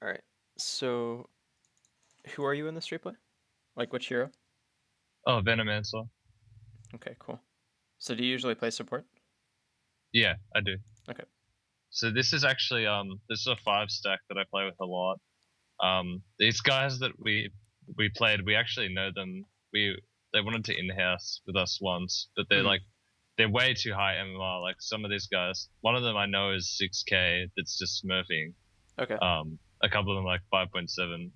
Alright, so who are you in the street play? Like which hero? Oh, Venomancer. Okay, cool. So do you usually play support? Yeah, I do. Okay. So this is actually this is a 5 stack that I play with a lot. These guys that we played, we actually know them. They wanted to in-house with us once, but Mm-hmm. they're way too high MMR. Like some of these guys, one of them I know is 6K. That's just smurfing. Okay. A couple of them like 5.7.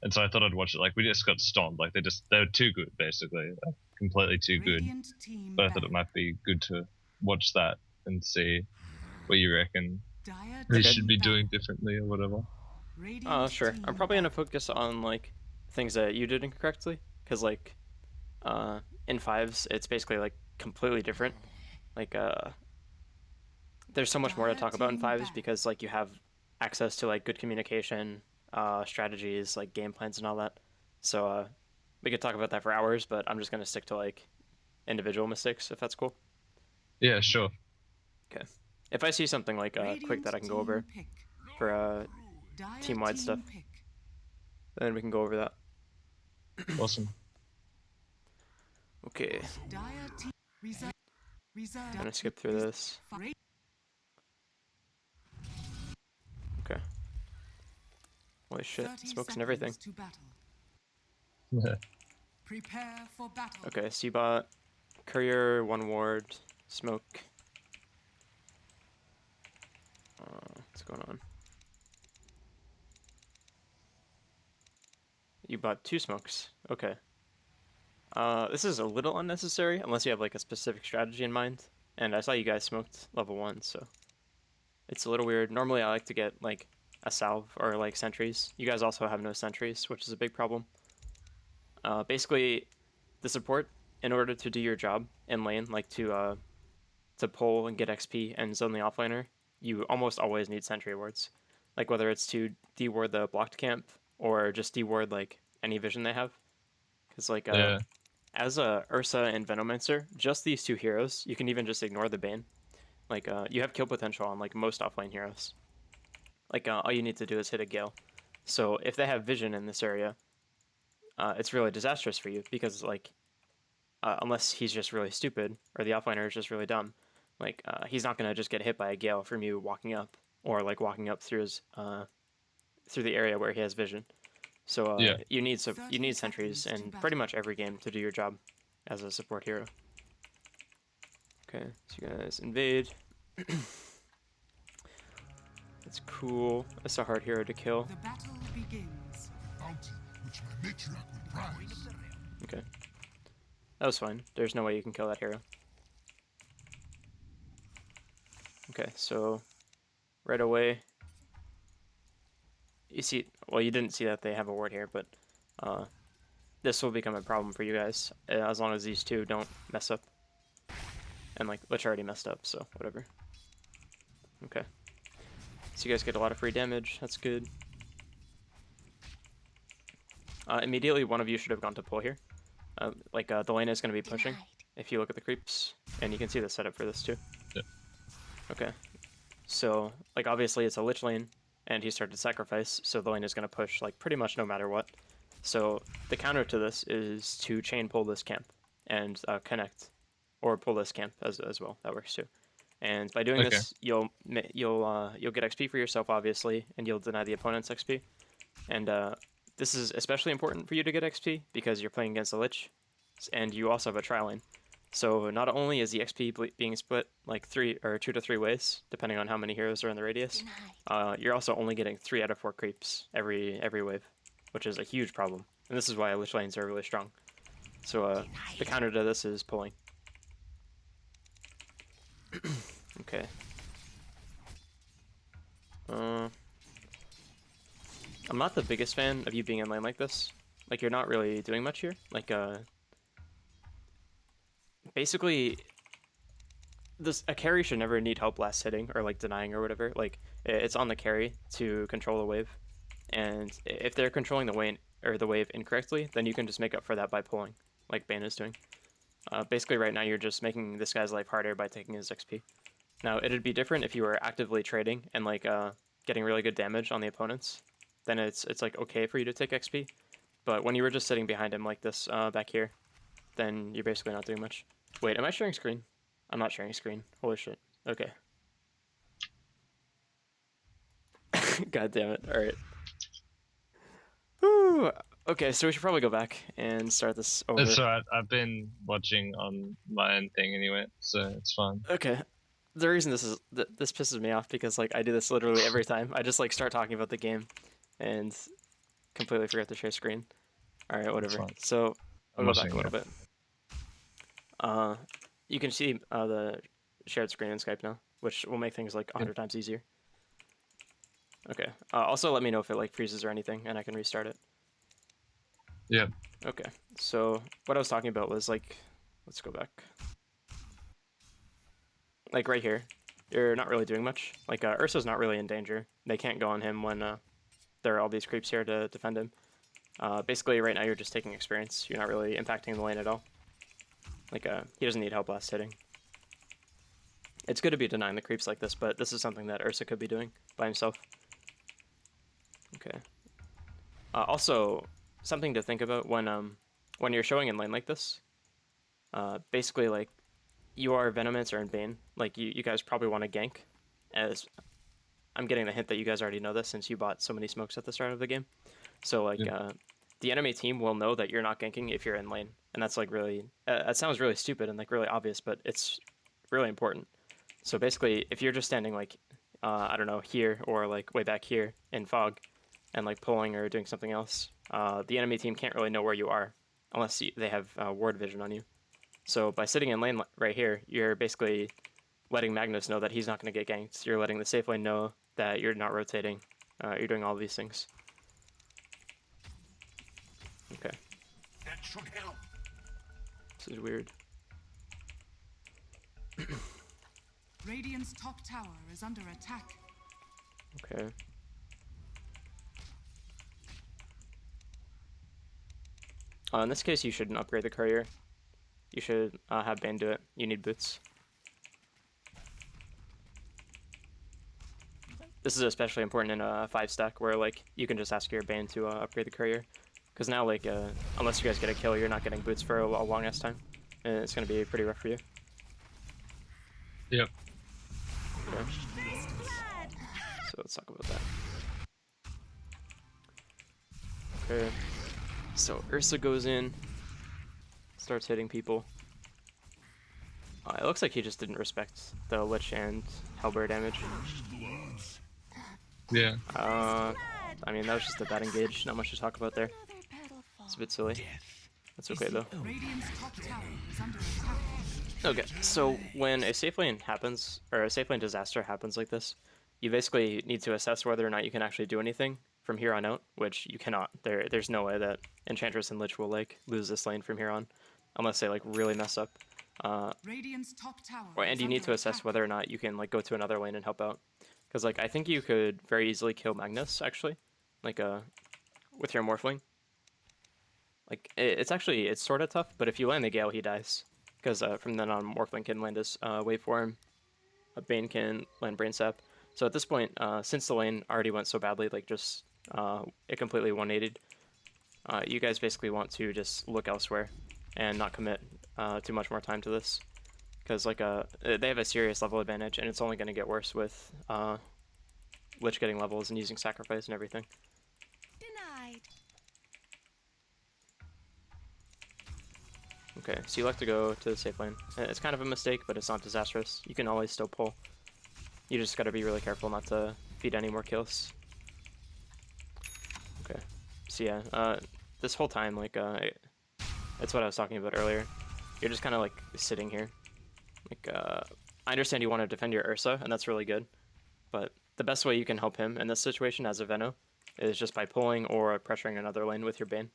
And so I thought I'd watch it. Like we just got stomped. Like they were too good, basically, like, completely too good. But I thought it might be good to watch that and see what you reckon they Okay. should be doing differently or whatever. Sure. I'm probably gonna focus on like things that you did incorrectly, because like uh in fives it's basically like completely different. Like there's so much more to talk about in fives because like you have access to like good communication, strategies, like game plans and all that. So we could talk about that for hours, but I'm just gonna stick to like individual mistakes if that's cool. Yeah, sure. Okay. If I see something like quick that I can go over for team wide stuff, then we can go over that. Awesome. Okay. I'm gonna skip through this. Okay. Holy shit, smokes and everything. Okay, so you bought courier, one ward, smoke. What's going on? You bought 2 smokes. Okay. This is a little unnecessary unless you have like a specific strategy in mind. And I saw you guys smoked level 1, so it's a little weird. Normally I like to get like a salve or like sentries. You guys also have no sentries, which is a big problem. Basically, the support, in order to do your job in lane, like to pull and get XP and zone the offlaner, you almost always need sentry wards. Like whether it's to deward the blocked camp or just deward like any vision they have. Because like Yeah. as a Ursa and Venomancer, just these 2 heroes, you can even just ignore the Bane. Like you have kill potential on like most offlane heroes. Like all you need to do is hit a Gale. So if they have vision in this area, it's really disastrous for you because like unless he's just really stupid or the offliner is just really dumb, like he's not gonna just get hit by a Gale from you walking up or like walking up through his through the area where he has vision. So Yeah. you need sentries in pretty much every game to do your job as a support hero. Okay, so you guys invade. It's cool. It's a hard hero to kill. The battle begins. Okay. That was fine. There's no way you can kill that hero. Okay, so right away, you see, well, you didn't see that they have a ward here, but this will become a problem for you guys as long as these 2 don't mess up. And like, Lich already messed up, so whatever. Okay. So you guys get a lot of free damage. That's good. Immediately, one of you should have gone to pull here. The lane is going to be pushing. If you look at the creeps, and you can see the setup for this too. Yeah. Okay. So, like, obviously it's a Lich lane, and he started Sacrifice, so the lane is going to push, like, pretty much no matter what. So, the counter to this is to chain pull this camp, and connect, or pull this camp as well. That works too. And by doing this, you'll get XP for yourself, obviously, and you'll deny the opponent's XP. And this is especially important for you to get XP, because you're playing against a Lich, and you also have a tri-lane. So not only is the XP being split like 2 to 3 ways, depending on how many heroes are in the radius, you're also only getting 3 out of 4 creeps every wave, which is a huge problem. And this is why Lich lanes are really strong. So the counter to this is pulling. Okay. I'm not the biggest fan of you being in lane like this. Like, you're not really doing much here. Like, basically, a carry should never need help last hitting or like denying or whatever. Like, it's on the carry to control the wave, and if they're controlling the wave incorrectly, then you can just make up for that by pulling, like Bane is doing. Basically, right now you're just making this guy's life harder by taking his XP. Now, it'd be different if you were actively trading and like getting really good damage on the opponents, then it's like okay for you to take XP. But when you were just sitting behind him like this back here, then you're basically not doing much. Wait, am I sharing screen? I'm not sharing screen. Holy shit. Okay. God damn it. All right. Whew. Okay, so we should probably go back and start this over. It's alright. I've been watching on my own thing anyway, so it's fine. Okay. The reason this pisses me off because like I do this literally every time. I just like start talking about the game, and completely forget to share screen. All right, whatever. So I'll go back a little bit. You can see the shared screen in Skype now, which will make things like 100 times easier. Okay. Also, let me know if it like freezes or anything, and I can restart it. Yeah. Okay. So what I was talking about was like, let's go back. Like right here, you're not really doing much. Like Ursa's not really in danger. They can't go on him when there are all these creeps here to defend him. Basically, right now you're just taking experience. You're not really impacting the lane at all. Like he doesn't need help last hitting. It's good to be denying the creeps like this, but this is something that Ursa could be doing by himself. Okay. Also, something to think about when you're showing in lane like this. Basically, like you are Venomance or in Bane. Like you guys probably want to gank. As I'm getting the hint that you guys already know this since you bought so many smokes at the start of the game. So like the enemy team will know that you're not ganking if you're in lane, and that's like really that sounds really stupid and like really obvious, but it's really important. So basically, if you're just standing like I don't know, here or like way back here in fog, and like pulling or doing something else, the enemy team can't really know where you are unless they have ward vision on you. So by sitting in lane right here, you're basically letting Magnus know that he's not going to get ganked. You're letting the safe lane know that you're not rotating. You're doing all these things. Okay. That should help. This is weird. Radiant's top tower is under attack. Okay. In this case, you shouldn't upgrade the courier. You should have Bane do it. You need boots. This is especially important in a 5-stack where like you can just ask your Bane to upgrade the courier. Because now like unless you guys get a kill, you're not getting boots for a long ass time. And it's going to be pretty rough for you. Yep. Okay. So let's talk about that. Okay. So Ursa goes in, starts hitting people. It looks like he just didn't respect the Lich and Hellbear damage. Yeah. I mean, that was just a bad engage. Not much to talk about there. It's a bit silly. That's okay though. Okay, so when a safe lane happens, or a safe lane disaster happens like this, you basically need to assess whether or not you can actually do anything from here on out, which you cannot. There's no way that Enchantress and Lich will like lose this lane from here on, unless they like really mess up. Radiant's top tower and you need to assess whether or not you can like go to another lane and help out, because like I think you could very easily kill Magnus actually, like with your Morphling. Like it's sort of tough, but if you land the Gale, he dies, because from then on Morphling can land his waveform, Bane can land Brain Sap. So at this point, since the lane already went so badly, like just it completely 180'd, you guys basically want to just look elsewhere and not commit too much more time to this, because like they have a serious level advantage, and it's only going to get worse with Lich getting levels and using sacrifice and everything. Denied. Okay, so you like to go to the safe lane. It's kind of a mistake, but it's not disastrous. You can always still pull. You just gotta be really careful not to feed any more kills. Okay, so yeah, this whole time, like, that's what I was talking about earlier. You're just kind of like sitting here. Like, I understand you want to defend your Ursa, and that's really good. But the best way you can help him in this situation as a VENO is just by pulling or pressuring another lane with your Bane.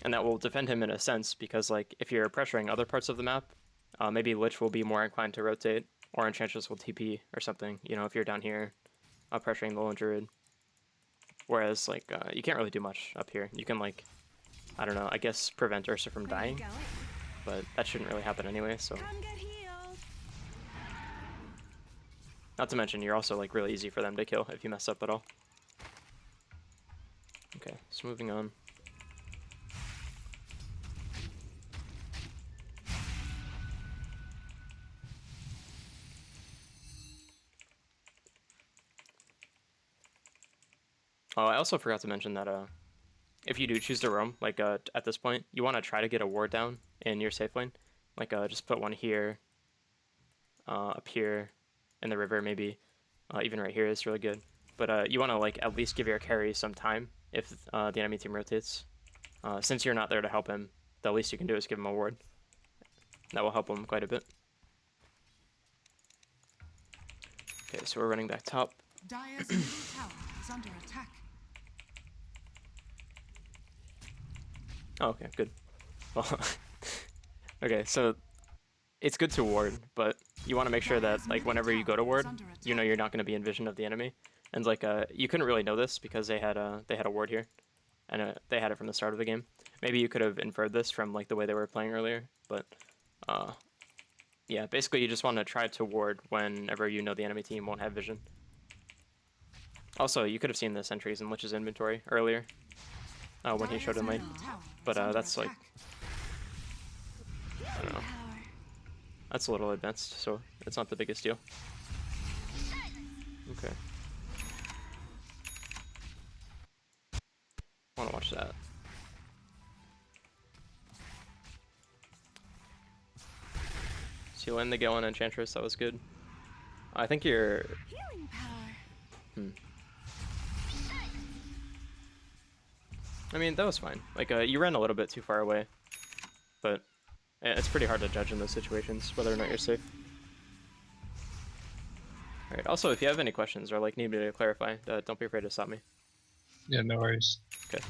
And that will defend him in a sense, because like if you're pressuring other parts of the map, maybe Lich will be more inclined to rotate, or Enchantress will TP or something, you know, if you're down here pressuring the lone Druid. Whereas like you can't really do much up here. You can like, I don't know, I guess prevent Ursa from dying, but that shouldn't really happen anyway, so. Not to mention, you're also like really easy for them to kill if you mess up at all. Okay, so moving on. Oh, I also forgot to mention that if you do choose to roam, like at this point, you want to try to get a ward down in your safe lane. Like just put one here, up here, in the river maybe. Even right here is really good. But you want to like at least give your carry some time if the enemy team rotates. Since you're not there to help him, the least you can do is give him a ward. That will help him quite a bit. Okay, so we're running back top. Dire's middle tower is under attack. Oh, okay, good. Well, okay, so it's good to ward, but you want to make sure that like whenever you go to ward, you know you're not going to be in vision of the enemy. And like you couldn't really know this because they had a ward here, and they had it from the start of the game. Maybe you could have inferred this from like the way they were playing earlier, but yeah, basically you just want to try to ward whenever you know the enemy team won't have vision. Also, you could have seen the sentries in Lich's inventory earlier when he showed in lane, but that's like, I don't know, that's a little advanced, so it's not the biggest deal. Okay. I want to watch that. So you land the Gale on Enchantress, that was good. I think you're... Healing power. I mean, that was fine. Like, you ran a little bit too far away, but it's pretty hard to judge in those situations, whether or not you're safe. Alright, also, if you have any questions or, like, need me to clarify, don't be afraid to stop me. Yeah, no worries. Okay.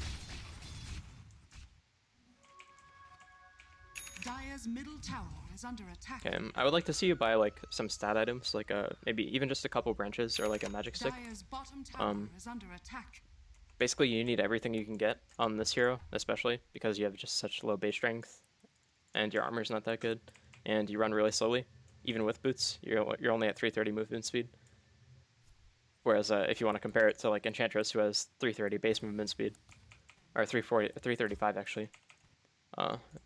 Dire's middle tower is under attack. Okay, I would like to see you buy, like, some stat items, like, maybe even just a couple branches or, like, a magic stick. Dire's bottom tower is under attack. Basically, you need everything you can get on this hero, especially, because you have just such low base strength, and your armor's not that good, and you run really slowly. Even with boots, you're only at 330 movement speed. Whereas if you want to compare it to like Enchantress, who has 330 base movement speed, or 335 actually.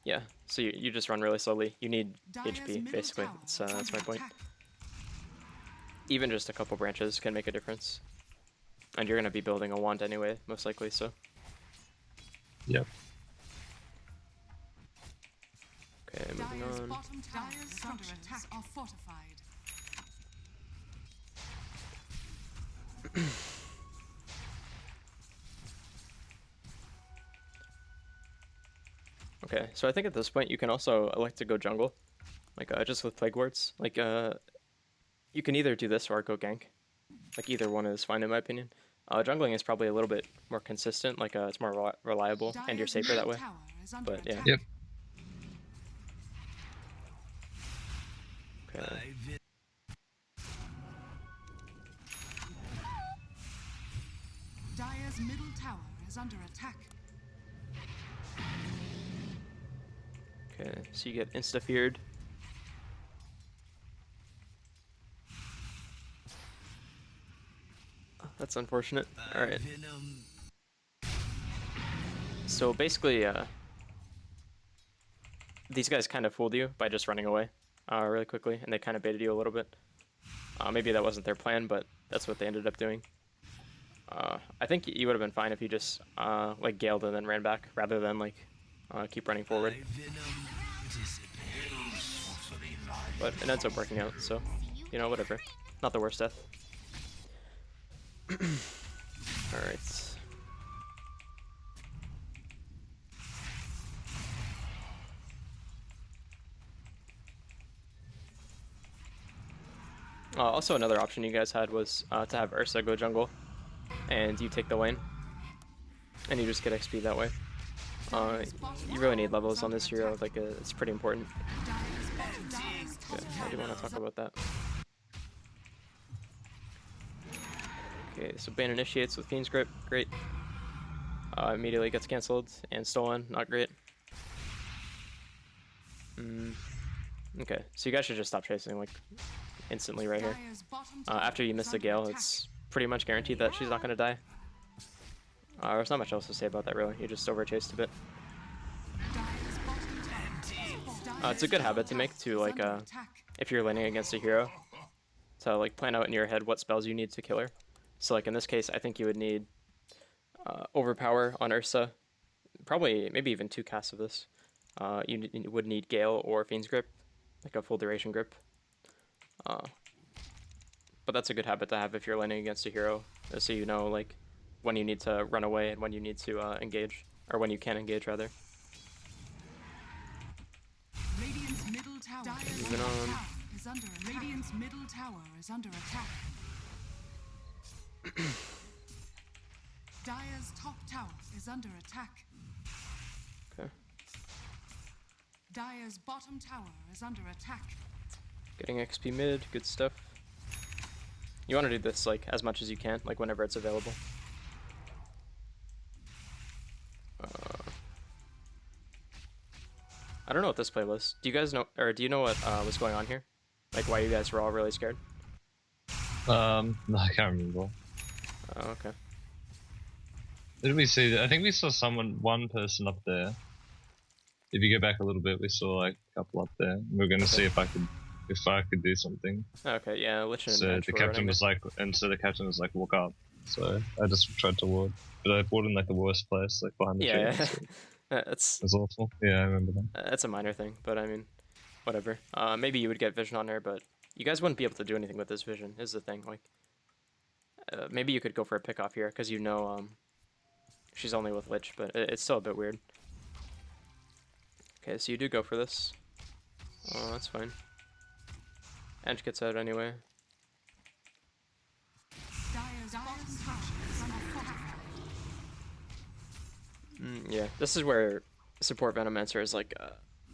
Yeah, so you just run really slowly. You need HP basically. That's my point. Even just a couple branches can make a difference, and you're gonna be building a wand anyway, most likely. So. Yep. Okay, moving Dire's on. bottom tower's structures are fortified. Okay, so I think at this point you can also elect to go jungle, like just with plague wards. Like you can either do this or go gank. Like either one is fine in my opinion. Jungling is probably a little bit more consistent, like it's more reliable and you're safer that way. But yeah. Yep. Okay. Dire's middle tower is under attack. Okay, so you get insta-feared. That's unfortunate. Alright. So basically, these guys kind of fooled you by just running away really quickly, and they kind of baited you a little bit. Maybe that wasn't their plan, but that's what they ended up doing. I think you would have been fine if you just like Galed and then ran back, rather than like keep running forward. But it ends up working out, so you know, whatever. Not the worst death. Alright. Also, another option you guys had was to have Ursa go jungle, and you take the lane, and you just get XP that way. You really need levels on this hero, like it's pretty important. Okay, I do want to talk about that. Okay, so ban initiates with Fiend's Grip, great. Immediately gets cancelled, and stolen, not great. Okay, so you guys should just stop chasing, like, instantly right here. Dire's bottom tower After you is miss the under Gale, attack. it's pretty much guaranteed that she's not going to die. There's not much else to say about that, really. You just overchased a bit. Dire's bottom tower. It's a good habit to make, to, like, if you're laning against a hero, to, like, plan out in your head what spells you need to kill her. So, like, in this case, I think you would need Overpower on Ursa. Probably, maybe even 2 casts of this. You would need Gale or Fiend's Grip, like a full duration grip. But that's a good habit to have if you're laning against a hero, so you know, like, when you need to run away and when you need to engage, or when you can engage, rather. Radiant's middle tower Moving on. is under attack. Radiant's middle tower is under attack. Dire's top tower is under attack. Okay. Dire's bottom tower is under attack. Getting XP mid, good stuff. You want to do this, like, as much as you can, like, whenever it's available. I don't know what this play was. Do you guys know, or do you know what was going on here? Like, why you guys were all really scared? No, I can't remember. Oh, okay. Did we see that? I think we saw one person up there. If you go back a little bit, we saw like a couple up there. We were gonna see if I could do something. Okay, yeah, Lich and So Mage the were captain running was like, walk up. So I just tried to ward, but I ward in like the worst place, like behind the yeah, tree. yeah. So It's it was awful. Yeah, I remember that. It's a minor thing, but I mean, whatever. Maybe you would get vision on her, but you guys wouldn't be able to do anything with this vision, is the thing. Like, maybe you could go for a pick off here, because you know she's only with Lich, but it's still a bit weird. Okay, so you do go for this. Oh, that's fine. Edge gets out anyway. Dire's bottom tower is under attack. Yeah, this is where support Venomancer is like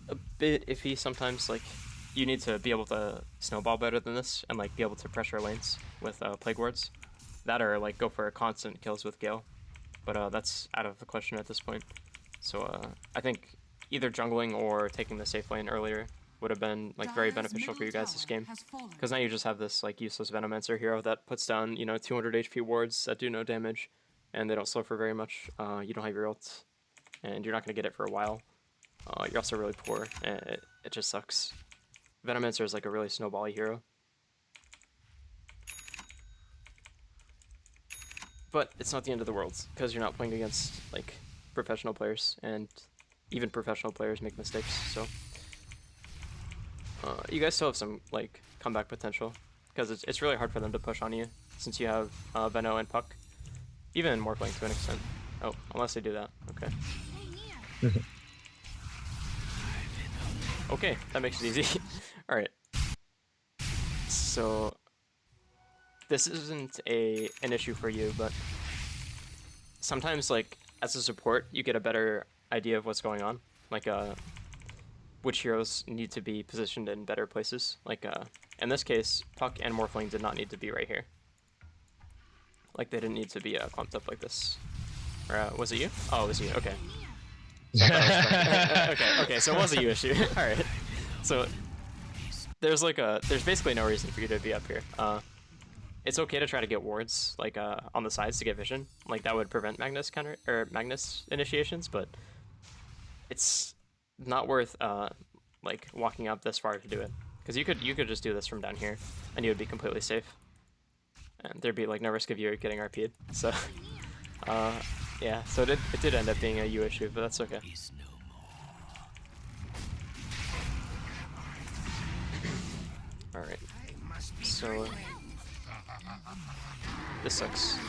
a bit iffy sometimes. Like, you need to be able to snowball better than this and like be able to pressure lanes with Plague Wards. That or like go for constant kills with Gale. But that's out of the question at this point. So I think either jungling or taking the safe lane earlier would have been like very Dire's beneficial for you middle guys this game. tower has fallen. Because now you just have this like useless Venomancer hero that puts down, you know, 200 HP wards that do no damage, and they don't slow for very much. You don't have your ult, and you're not going to get it for a while. You're also really poor, and it just sucks. Venomancer is like a really snowbally hero. But it's not the end of the world, because you're not playing against like professional players, and even professional players make mistakes, so... you guys still have some like comeback potential, because it's really hard for them to push on you since you have VENO and Puck, even Morphling to an extent. Oh, unless they do that. Okay. Okay, that makes it easy. All right. So this isn't an issue for you, but sometimes like as a support, you get a better idea of what's going on, like which heroes need to be positioned in better places. Like, in this case, Puck and Morphling did not need to be right here. Like, they didn't need to be clumped up like this. Or, was it you? Oh, it was you, okay. So okay, so it was a you issue. Alright. So, there's basically no reason for you to be up here. It's okay to try to get wards, like, on the sides to get vision. Like, that would prevent Magnus initiations, but it's not worth like walking up this far to do it, because you could just do this from down here and you would be completely safe and there'd be like no risk of you getting RP'd. So yeah, so it did end up being a U issue, but that's okay. All right, so this sucks.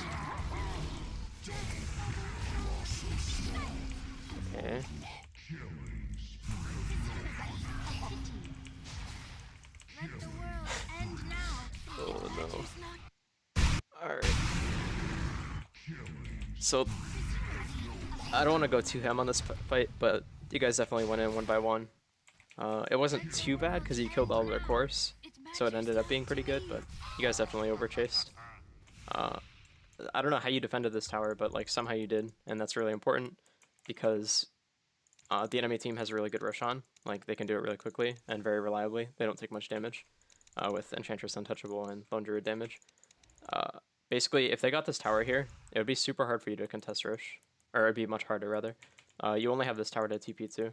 Okay. Let the world end now. Oh no. Alright. So, I don't want to go too ham on this fight, but you guys definitely went in one by one. It wasn't too bad because you killed all of their cores, so it ended up being pretty good, but you guys definitely overchased. I don't know how you defended this tower, but like somehow you did, and that's really important because the enemy team has a really good Roshan. Like, they can do it really quickly and very reliably. They don't take much damage. with Enchantress Untouchable and Lone Druid damage. Basically, if they got this tower here, it would be super hard for you to contest Rosh. Or it'd be much harder, rather. You only have this tower to TP to.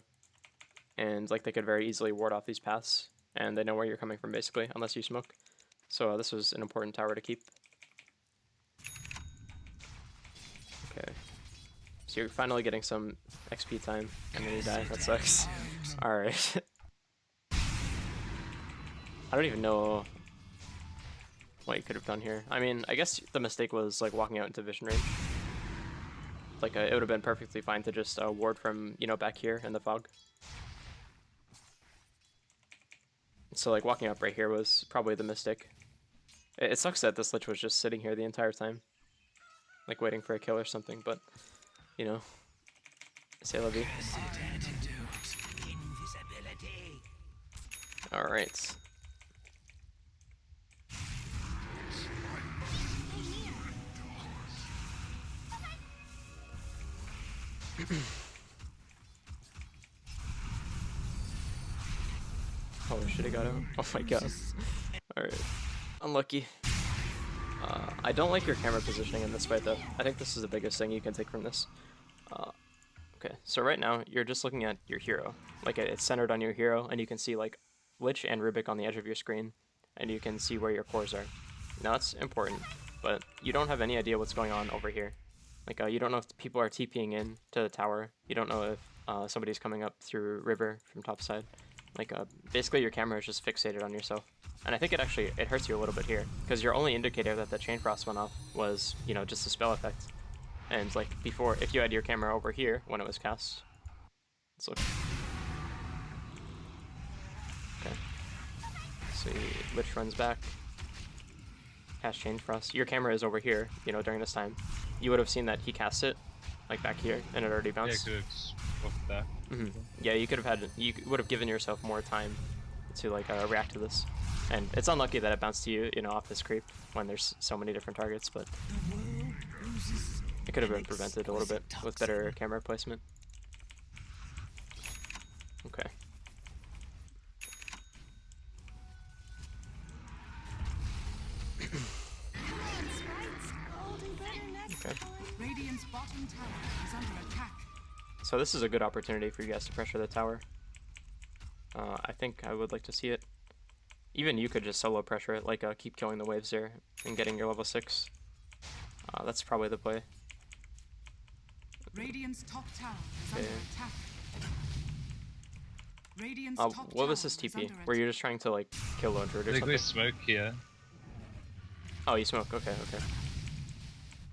And like they could very easily ward off these paths. And they know where you're coming from, basically, unless you smoke. So this was an important tower to keep. Okay. So you're finally getting some XP time, and then you die. That sucks. Alright. I don't even know what you could have done here. I mean, I guess the mistake was like walking out into vision range. Like it would have been perfectly fine to just ward from, you know, back here in the fog. So like walking up right here was probably the mistake. It sucks that this Lich was just sitting here the entire time. Like waiting for a kill or something, but you know. C'est la vie. Alright. Oh, should have got him. Oh my god. Alright. Unlucky. I don't like your camera positioning in this fight though. I think this is the biggest thing you can take from this. Okay, so right now you're just looking at your hero. Like it's centered on your hero, and you can see like Lich and Rubik on the edge of your screen, and you can see where your cores are. Now that's important, but you don't have any idea what's going on over here. Like you don't know if people are TPing in to the tower. You don't know if somebody's coming up through river from top side. Like basically your camera is just fixated on yourself. And I think it hurts you a little bit here, because your only indicator that the Chain Frost went off was, you know, just a spell effect. And like before, if you had your camera over here when it was cast, let's look. Okay. See, Lich runs back. Cast Chain Frost. Your camera is over here, you know, during this time. You would have seen that he cast it, like back here, and it already bounced. Yeah, good. That. Yeah, you would have given yourself more time to like react to this. And it's unlucky that it bounced to you, you know, off this creep when there's so many different targets, but it could have been prevented a little bit with better camera placement. Okay. Okay. Radiant's bottom tower is under attack. So this is a good opportunity for you guys to pressure the tower. I think I would like to see it. Even you could just solo pressure it, like keep killing the waves there and getting your level 6. That's probably the play. Radiant's top tower is under attack. Radiant's top what was tower this is TP? under Were you just trying to like kill Lone Druid or I think something? we smoke here. Oh, you smoke. Okay, okay.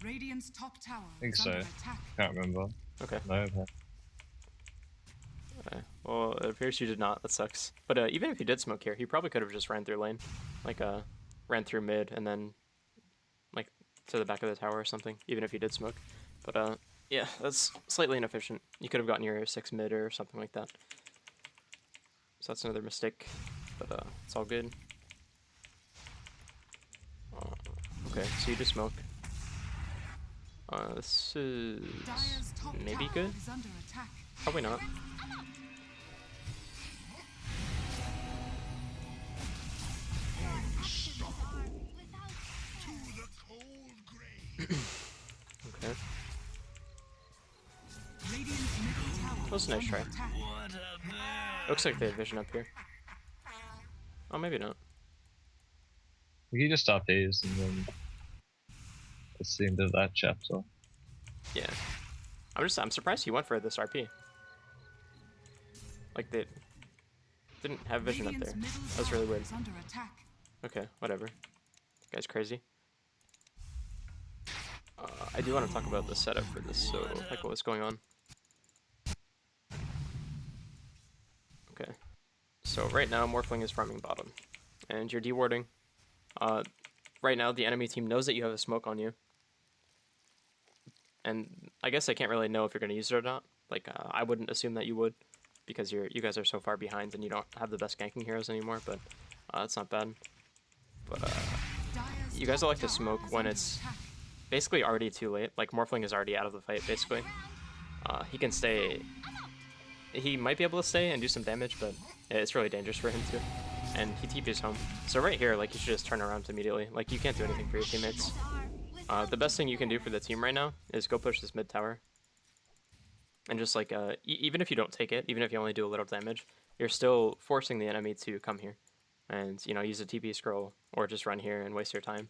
Radiant's top tower I think is so. under attack. Can't remember. Okay. No, okay. Okay. Well, it appears you did not. That sucks. But even if you did smoke here, he probably could have just ran through lane. Like, ran through mid and then, like, to the back of the tower or something, even if you did smoke. But, yeah, that's slightly inefficient. You could have gotten your 6 mid or something like that. So that's another mistake. But, it's all good. Okay, so you just smoke. This is Dire's top maybe tower good? is under attack. Probably not. Okay. Radiant's middle tower That was a is nice under try. attack. Looks like they have vision up here. Oh, maybe not. We can just RPs and then that's the end of that chapter. Yeah. I'm surprised he went for this RP. Like they didn't have vision up there. Radiant's middle That's really tower weird. is under attack. Okay, whatever. Guy's crazy. I do want to talk about the setup for this, so like what was going on. Okay. So right now Morphling is farming bottom. And you're dewarding. Right now the enemy team knows that you have a smoke on you. And I guess I can't really know if you're going to use it or not. Like, I wouldn't assume that you would, because you guys are so far behind and you don't have the best ganking heroes anymore, but it's not bad. But Dire's you guys top will like to tower smoke is when under it's attack. basically already too late. Like, Morphling is already out of the fight, basically. He can stay... He might be able to stay and do some damage, but it's really dangerous for him to. and he TPs home. So right here, like, you should just turn around immediately. Like, you can't do anything for your teammates. The best thing you can do for the team right now is go push this mid tower. And just like, even if you don't take it, even if you only do a little damage, you're still forcing the enemy to come here. And, you know, use a TP scroll, or just run here and waste your time.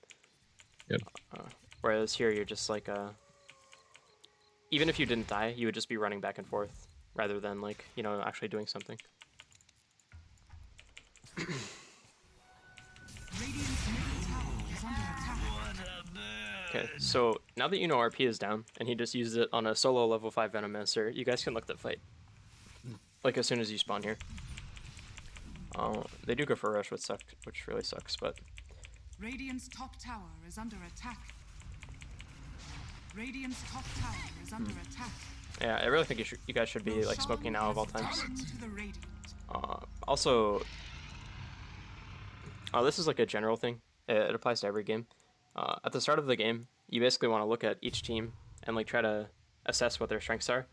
Yep. Whereas here, you're just like, even if you didn't die, you would just be running back and forth, rather than, like, you know, actually doing something. Okay, so now that you know RP is down, and he just used it on a solo level 5 Venom Minister, you guys can look at fight. Like, as soon as you spawn here. They do go for rush, which really sucks, but... Radiant's top tower is under attack. Radiant's top tower is under attack. Yeah, I really think you guys should be, like, smoking now of all times. Also... this is, like, a general thing. It applies to every game. At the start of the game, you basically want to look at each team and, like, try to assess what their strengths are.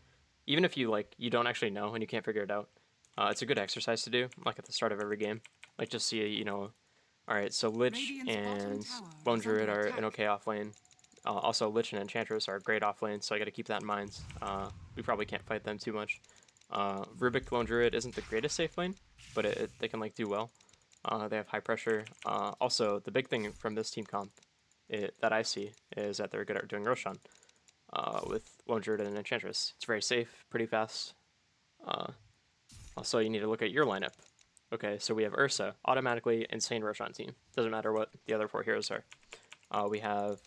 Even if you, like, you don't actually know and you can't figure it out. It's a good exercise to do, like, at the start of every game. Like, just see, you know... Alright, so Lich and Lone Druid are an okay offlane. Also, Lich and Enchantress are great offlane, so I gotta keep that in mind. We probably can't fight them too much. Rubik Lone Druid isn't the greatest safe lane, but they can, like, do well. They have high pressure. Also, the big thing from this team comp that I see is that they're good at doing Roshan with Lone Druid and Enchantress. It's very safe, pretty fast. Also, you need to look at your lineup. Okay, so we have Ursa, automatically insane Roshan team. Doesn't matter what the other 4 heroes are. We have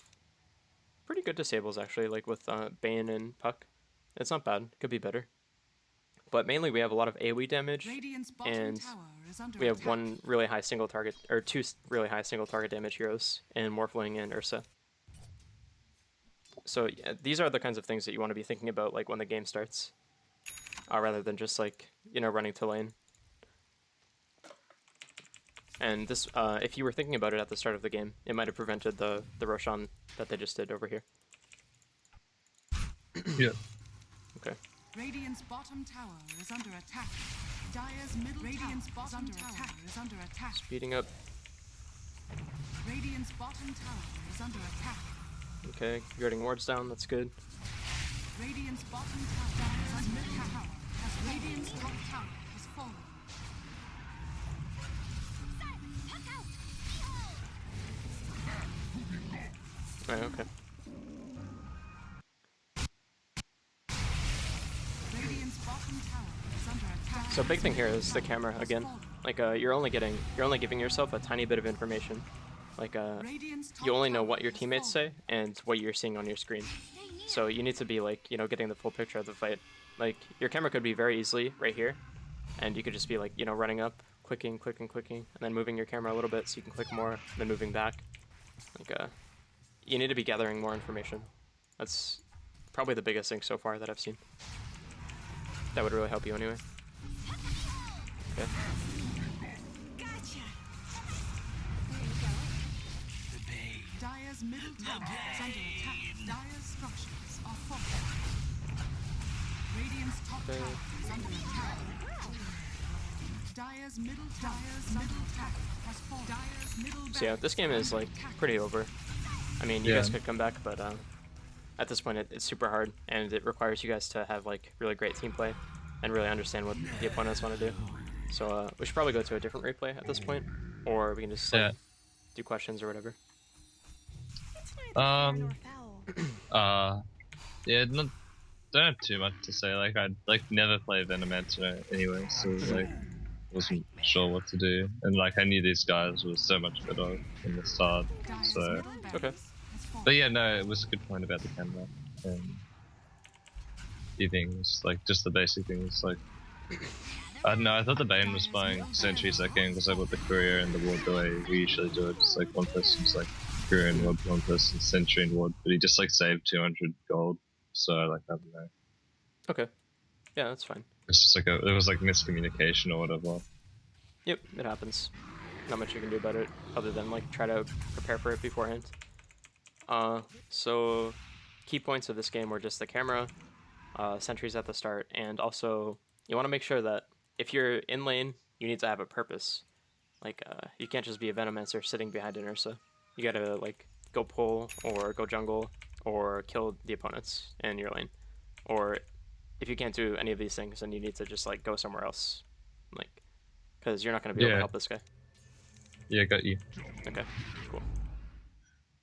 pretty good disables, actually, like with Bane and Puck. It's not bad, could be better. But mainly we have a lot of AoE damage, and we have 1 really high single target, or 2 really high single target damage heroes in Morphling and Ursa. So yeah, these are the kinds of things that you want to be thinking about, like, when the game starts, rather than just, like, you know, running to lane. And this, if you were thinking about it at the start of the game, it might have prevented the Roshan that they just did over here. Yeah. Okay. Radiant's bottom tower is under attack. Dire's middle Radiant's bottom tower is under attack. Speeding up. Radiant's bottom tower is under attack. Okay, guarding wards down, that's good. Radiant's bottom tower is under attack. As Radiant's top tower has fallen. Alright, okay. Radiant's bottom tower is under attack. So big thing here is the camera again. Like you're only giving yourself a tiny bit of information. Like you only know what your teammates say and what you're seeing on your screen. So you need to be, like, you know, getting the full picture of the fight. Like, your camera could be very easily right here, and you could just be, like, you know, running up, clicking, clicking, clicking, and then moving your camera a little bit so you can click more, then moving back. Like you need to be gathering more information. That's probably the biggest thing so far that I've seen. That would really help you anyway. Okay. Gotcha. Dire's middle tower is under attack. Dire's structures are falling. Radiant's top tower is under attack. Dire's middle tower has fallen. Dire's middle So yeah, this game is, like, pretty over. I mean, you guys could come back, but at this point it's super hard, and it requires you guys to have, like, really great team play and really understand what the opponents want to do. So we should probably go to a different replay at this point, or we can just do questions or whatever. Yeah, don't have too much to say. Like, I'd never play VENO anyway, so like wasn't sure what to do, and like I knew these guys were so much better from the start. So Okay. but yeah, no, it was a good point about the camera and the things, like just the basic things. Like, I don't know, I thought the Bane was buying sentries that game because I bought the courier and the ward the way we usually do it. Just like one person's like courier and ward, one person's sentry and ward, but he just like saved 200 gold. So like, I don't know. Okay. Yeah, that's fine. It's just like it was like miscommunication or whatever. Yep, it happens. Not much you can do about it other than, like, try to prepare for it beforehand. So key points of this game were just the camera, sentries at the start, and also you want to make sure that if you're in lane, you need to have a purpose. Like, you can't just be a Venomancer sitting behind an Ursa. You gotta, like, go pull, or go jungle, or kill the opponents in your lane. Or, if you can't do any of these things, then you need to just, like, go somewhere else. Like, because you're not gonna be able to Yeah. help this guy. Yeah, got you. Okay, cool.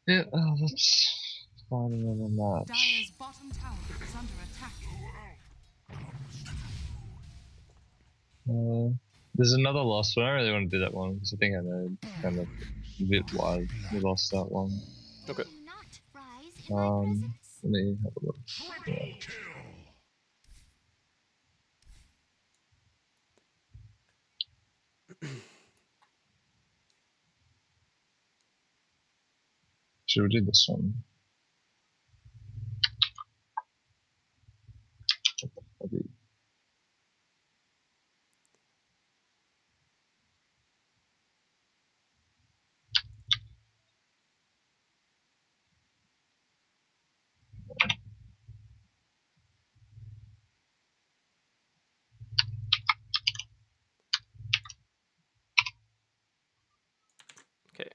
Yeah, that's fine another match. Dire's bottom tower is under attack. There's another lost one. I really want to do that one because I think I know kind of a bit why we lost that one. Okay. Will you not rise in my presence? Let me have a look. Yeah. Should we do this one? Okay.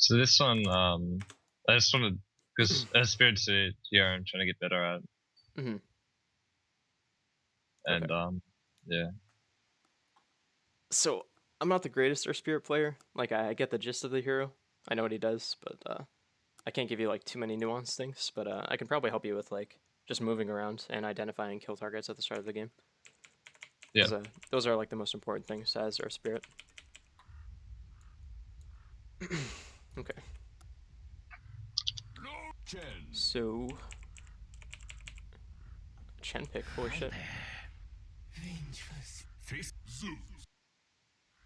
So this one, I just wanted, because as Spirit Suit here, I'm trying to get better at. Mm-hmm. And, Okay. yeah. So, I'm not the greatest Earth Spirit player. Like, I get the gist of the hero. I know what he does, but I can't give you, like, too many nuanced things. But I can probably help you with, like, just moving around and identifying kill targets at the start of the game. Yeah. Those are, like, the most important things as Earth Spirit. Okay. So... Chen pick, holy shit.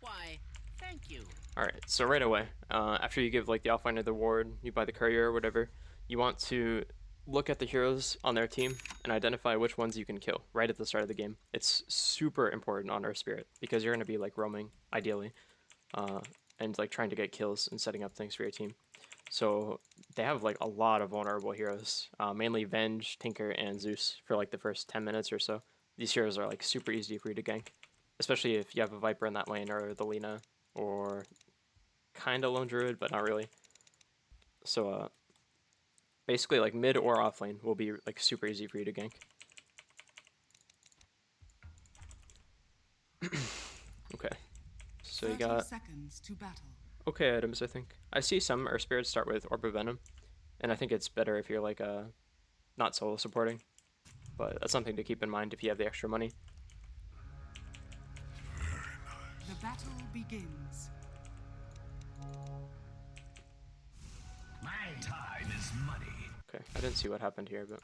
Why, thank you. Alright, so right away, after you give like the Offlaner the ward, you buy the courier or whatever, you want to look at the heroes on their team and identify which ones you can kill right at the start of the game. It's super important on Earth Spirit because you're going to be like roaming, ideally, and like trying to get kills and setting up things for your team. So they have like a lot of vulnerable heroes, mainly Venge, Tinker, and Zeus for like the first 10 minutes or so. These heroes are like super easy for you to gank, especially if you have a Viper in that lane or the Lina or kind of Lone Druid, but not really. So basically like mid or off lane will be like super easy for you to gank. Okay, so you got 30 seconds to battle. okay items, I think. I see some Earth Spirits start with Orb of Venom, and I think it's better if you're like not solo supporting, but that's something to keep in mind if you have the extra money. The battle begins. My time is money. Okay, I didn't see what happened here, but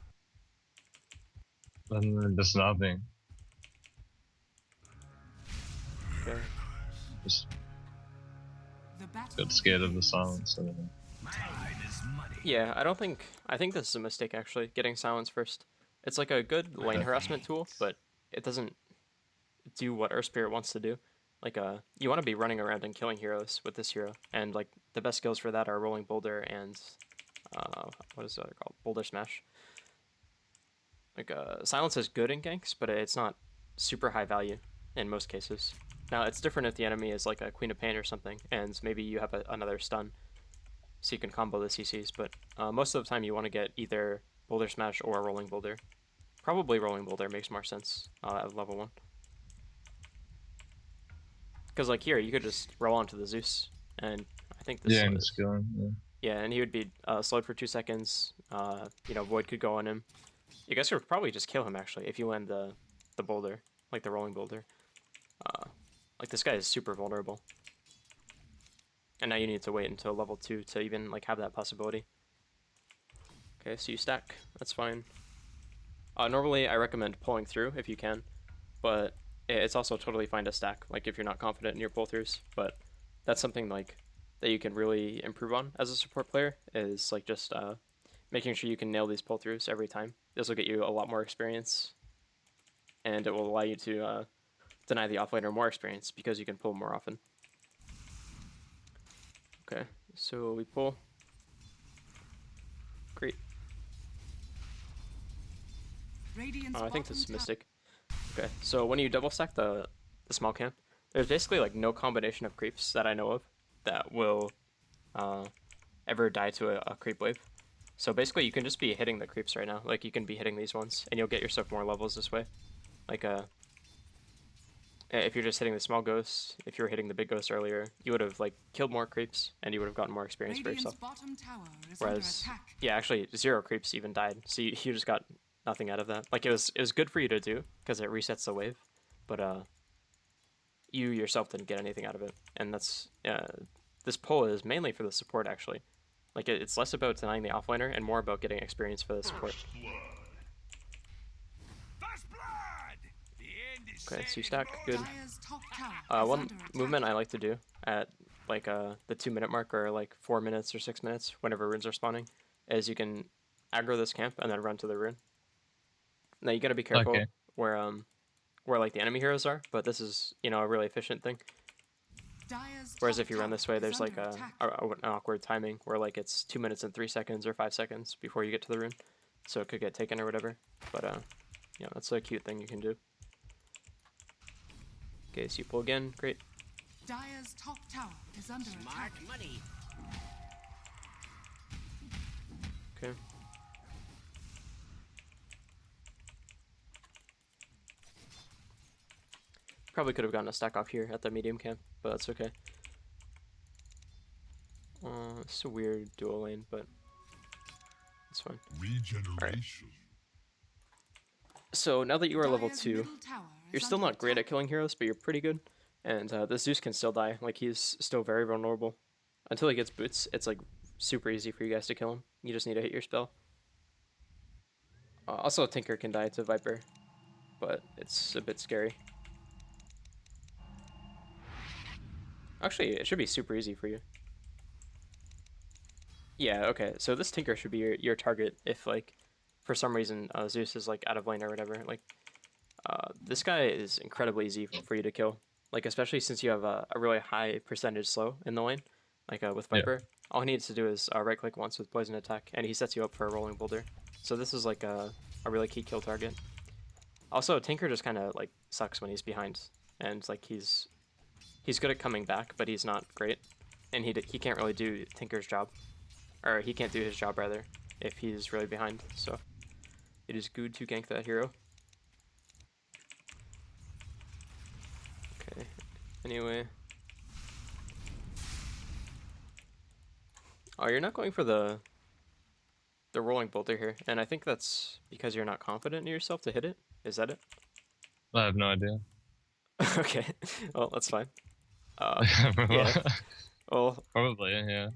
And then there's nothing. okay. Just The battle got scared of the begins. silence. I don't know. Time is money. Yeah, I think this is a mistake actually, getting silence first. It's like a good lane harassment tool, but it doesn't do what Earth Spirit wants to do. Like, you want to be running around and killing heroes with this hero, and like the best skills for that are Rolling Boulder and what is that called? Boulder Smash. Like, silence is good in ganks, but it's not super high value in most cases. Now, it's different if the enemy is like a Queen of Pain or something, and maybe you have another stun, so you can combo the CCs, but most of the time you want to get either Boulder Smash or Rolling Boulder. Probably Rolling Boulder makes more sense at level 1. Because like here, you could just roll onto the Zeus, and I think this Yeah, and is... it's going. Yeah. Yeah, and he would be slowed for 2 seconds. You know, Void could go on him. You guys could probably just kill him, actually, if you land the boulder, like the Rolling Boulder. Like, this guy is super vulnerable. And now you need to wait until level 2 to even, like, have that possibility. Okay, so you stack. That's fine. Normally, I recommend pulling through if you can, but it's also totally fine to stack, like, if you're not confident in your pull-throughs. But that's something, like, that you can really improve on as a support player, is, like, just making sure you can nail these pull-throughs every time. This will get you a lot more experience, and it will allow you to deny the offlaner more experience because you can pull more often. Okay, so we pull. Great. Radiant's I think this is a bottom mistake. Okay, so when you double stack the small camp, there's basically like no combination of creeps that I know of that will ever die to a creep wave. So basically you can just be hitting the creeps right now. Like you can be hitting these ones and you'll get yourself more levels this way. Like if you're just hitting the small ghosts, if you were hitting the big ghost earlier, you would have like killed more creeps and you would have gotten more experience for yourself. Bottom tower is Whereas, under attack. yeah, actually 0 creeps even died, so you just got nothing out of that. Like it was good for you to do because it resets the wave, but you yourself didn't get anything out of it. And that's this pull is mainly for the support actually. Like it's less about denying the offlaner and more about getting experience for the support. First blood. The end is Okay, so you set stack, in good. Dire's top tower is One under attack. movement I like to do at like the 2-minute mark or like 4 minutes or 6 minutes whenever runes are spawning is you can aggro this camp and then run to the rune. Now you gotta be careful Okay. where like the enemy heroes are, but this is, you know, a really efficient thing. Dire's Whereas top if you run tower this way, is there's like under an attack. awkward timing where like it's 2 minutes and 3 seconds or 5 seconds before you get to the rune, so it could get taken or whatever. But yeah, that's a cute thing you can do. Okay, so you pull again, great. Dire's top tower is under Smart attack. money. Okay. Probably could have gotten a stack off here at the medium camp, but that's okay. It's a weird dual lane, but it's fine. Regeneration. So now that you are level Dire's 2, middle tower you're is still under not great at attack. killing heroes, but you're pretty good. And the Zeus can still die. Like, he's still very vulnerable. Until he gets boots, it's like super easy for you guys to kill him. You just need to hit your spell. Also, Tinker can die to Viper, but it's a bit scary. Actually, it should be super easy for you. Yeah, okay, so this Tinker should be your target if, like, for some reason Zeus is, like, out of lane or whatever. Like, this guy is incredibly easy for you to kill. Like, especially since you have a really high percentage slow in the lane, like with Viper. All he needs to do is right-click once with Poison Attack, and he sets you up for a Rolling Boulder. So this is, like, a really key kill target. Also, Tinker just kind of, like, sucks when he's behind. And, like, he's good at coming back, but he's not great. And he can't really do Tinker's job. Or he can't do his job, rather, if he's really behind. So it is good to gank that hero. Okay, anyway. Oh, you're not going for the Rolling Boulder here. And I think that's because you're not confident in yourself to hit it. Is that it? I have no idea. Okay, well, that's fine. Yeah. Well, Probably, yeah.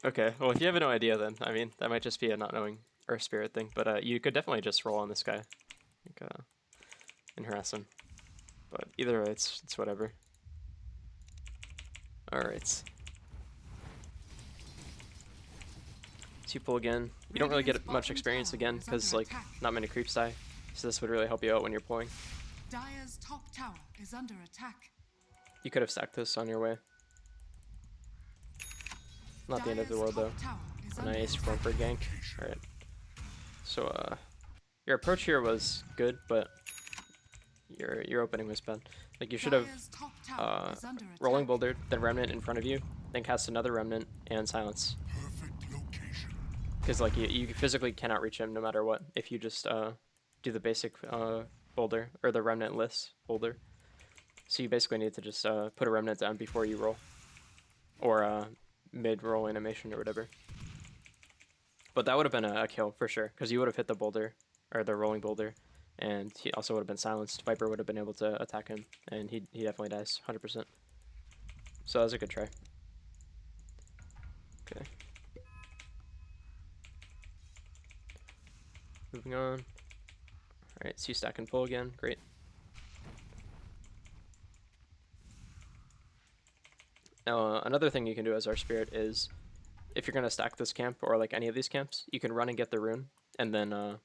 okay. Well, if you have no idea, then I mean that might just be a not knowing or a spirit thing. But you could definitely just roll on this guy, like, and harass him. But either way, it's whatever. All right. So you pull again. You don't really get much experience again because like not many creeps die. So this would really help you out when you're pulling. Dire's top tower is under attack. You could have stacked this on your way. Not the end of the world though. Nice, going for a gank. Alright. So your approach here was good, but your opening was bad. Like you should have Rolling Boulder, then Remnant in front of you, then cast another Remnant and Silence. Perfect location. Because like you physically cannot reach him no matter what if you just do the basic boulder or the Remnant-less boulder. So you basically need to just put a Remnant down before you roll, or mid-roll animation or whatever. But that would have been a kill for sure, because you would have hit the boulder or the Rolling Boulder, and he also would have been silenced. Viper would have been able to attack him, and he definitely dies 100%. So that was a good try. Okay. Moving on. Alright, so you stack and pull again. Great. Now, another thing you can do as our spirit is, if you're going to stack this camp, or like any of these camps, you can run and get the rune, and then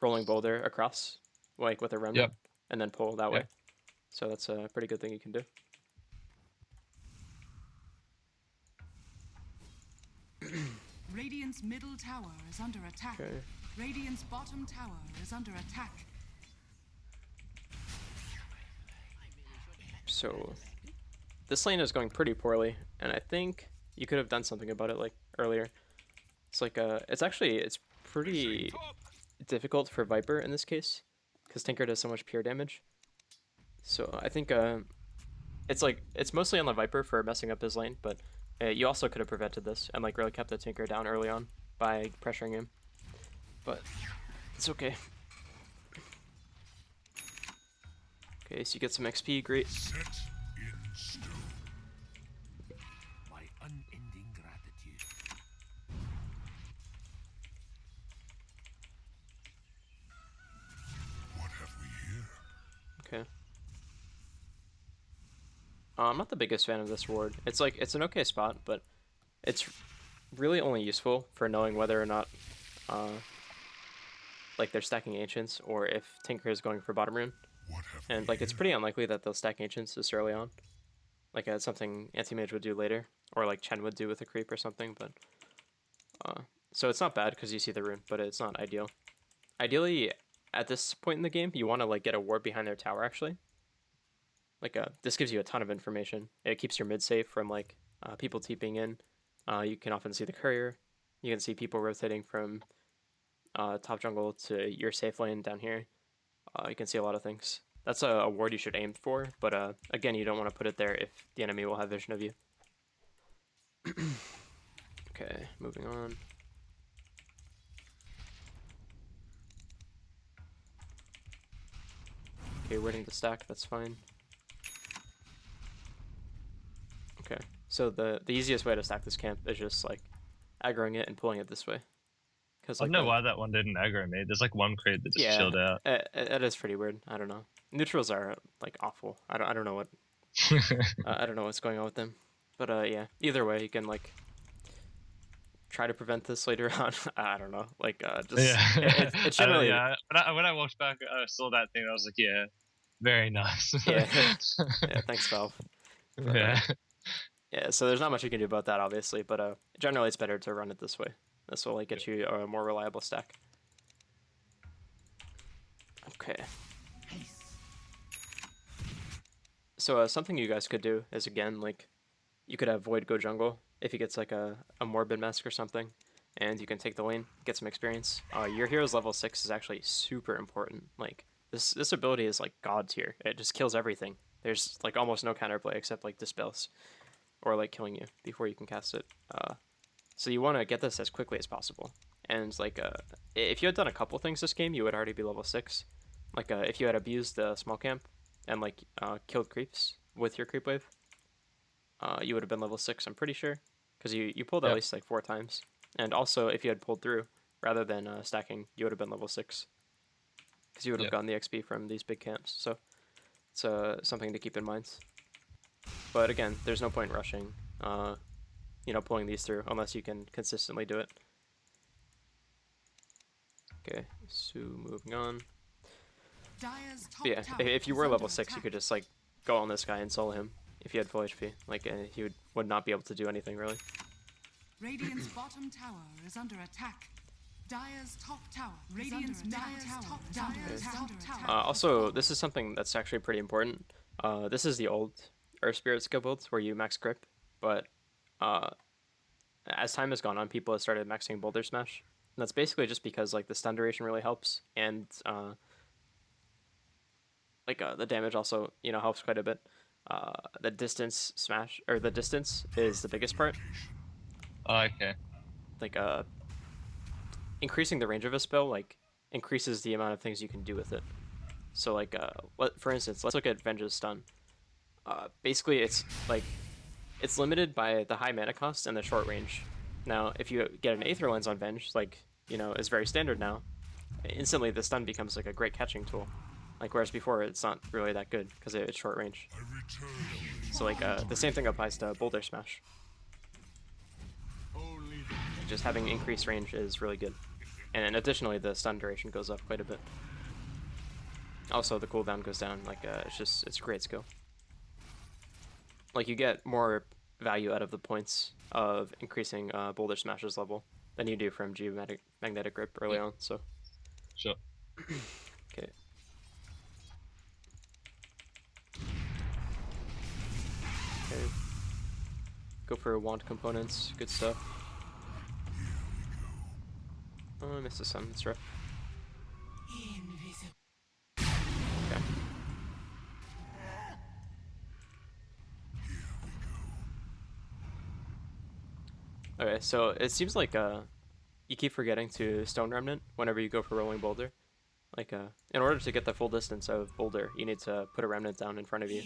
Rolling Boulder across, like with a remnant, and then pull that way. So that's a pretty good thing you can do. Radiant's middle tower is under attack. Okay. Radiant's bottom tower is under attack. So this lane is going pretty poorly, and I think you could have done something about it like earlier. It's like it's pretty difficult for Viper in this case, because Tinker does so much pure damage. So I think it's mostly on the Viper for messing up his lane, but you also could have prevented this and like really kept the Tinker down early on by pressuring him. But it's okay. Okay, so you get some XP, great. Set in stone. My unending gratitude. What have we here? Okay. I'm not the biggest fan of this ward. It's an okay spot, but it's really only useful for knowing whether or not like they're stacking ancients or if Tinker is going for bottom rune. What have And like it's pretty unlikely that they'll stack ancients this early on. Like it's something anti-mage would do later, or like Chen would do with a creep or something. But so it's not bad because you see the rune, but it's not ideal. Ideally, at this point in the game, you want to like get a ward behind their tower actually. Like this gives you a ton of information. It keeps your mid safe from like people TPing in. You can often see the courier. You can see people rotating from top jungle to your safe lane down here. You can see a lot of things. That's a ward you should aim for, but again, you don't want to put it there if the enemy will have vision of you. Okay, moving on. Okay, waiting to stack, that's fine. Okay, so the easiest way to stack this camp is just like aggroing it and pulling it this way. I don't know why that one didn't aggro me. There's like one creep that just chilled out. It is pretty weird. I don't know. Neutrals are like awful. I don't know what I don't know what's going on with them. But yeah. Either way, you can like try to prevent this later on. I don't know. Like just it's generally yeah. When I walked back, I saw that thing. I was like, yeah, very nice. yeah. Yeah. Thanks, Valve. But, yeah. Yeah. So there's not much you can do about that, obviously. But generally, it's better to run it this way. This will like get you a more reliable stack. Okay. So something you guys could do is again like you could have Void go jungle if he gets like a Morbid Mask or something, and you can take the lane, get some experience. Your hero's level 6 is actually super important. Like this ability is like god tier. It just kills everything. There's like almost no counterplay except like dispels or like killing you before you can cast it. So you want to get this as quickly as possible. And like if you had done a couple things this game, you would already be level 6. Like if you had abused the small camp and like killed creeps with your creep wave, you would have been level 6, I'm pretty sure, because you pulled at least like 4 times. And also if you had pulled through rather than stacking, you would have been level 6, because you would have gotten the XP from these big camps. So it's something to keep in mind. But again, there's no point rushing you know, pulling these through unless you can consistently do it. Okay, so moving on. But yeah, if you were level 6, you could just like go on this guy and solo him if you had full HP. Like he would not be able to do anything really. Radiant's bottom tower is under attack. Dire's top tower. Radiant's top tower is under attack. Also, this is something that's actually pretty important. This is the old Earth Spirit skill builds where you max grip, but as time has gone on, people have started maxing Boulder Smash. And that's basically just because like the stun duration really helps, and the damage also, you know, helps quite a bit. The distance smash, or the distance is the biggest part. Oh, okay. Like increasing the range of a spell like increases the amount of things you can do with it. So like for instance, let's look at Venge's stun. Basically it's like it's limited by the high mana cost and the short range. Now if you get an Aether Lens on Venge, like, you know, is very standard now, instantly the stun becomes like a great catching tool. Like whereas before it's not really that good because it's short range. So like the same thing applies to Boulder Smash. Just having increased range is really good. And additionally the stun duration goes up quite a bit. Also the cooldown goes down, like it's a great skill. Like you get more value out of the points of increasing Boulder Smash's level than you do from Magnetic Grip early on, so. Sure. Okay. Go for wand components, good stuff. Oh, I missed the sun, that's rough. Okay. Okay, so it seems like you keep forgetting to Stone Remnant whenever you go for Rolling Boulder. Like, in order to get the full distance of Boulder, you need to put a Remnant down in front of you,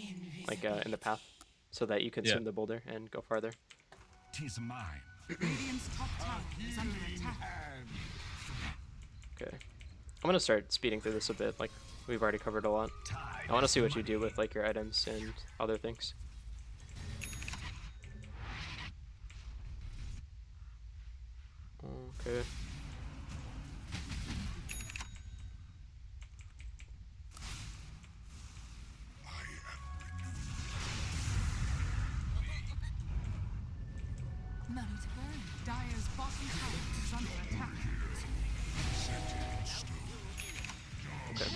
like in the path, so that you consume the Boulder and go farther. 'Tis mine. Radiant's top tower is under attack. Okay. I'm gonna start speeding through this a bit, like, we've already covered a lot. I want to see what you do with, like, your items and other things. Okay. Money to burn. Dire's bottom tower is under attack. Okay.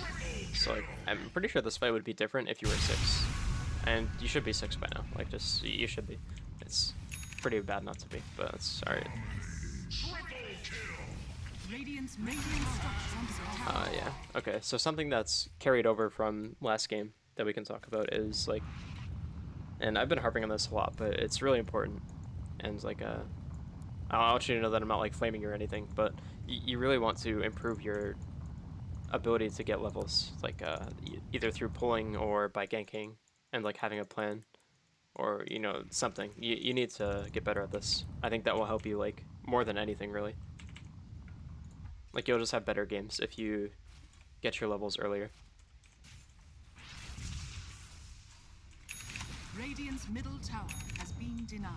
So, like, I'm pretty sure this fight would be different if you were 6. And you should be 6 by now. Like, just, you should be. It's pretty bad not to be, but it's alright. Radiant's structures under attack. Yeah. Okay, so something that's carried over from last game that we can talk about is, like, and I've been harping on this a lot, but it's really important. And, like, I want you to know that I'm not, like, flaming you or anything, but you really want to improve your ability to get levels, like, either through pulling or by ganking, and, like, having a plan, or, you know, something. You need to get better at this. I think that will help you, like, more than anything, really. Like, you'll just have better games if you get your levels earlier. Radiant's middle tower has been denied.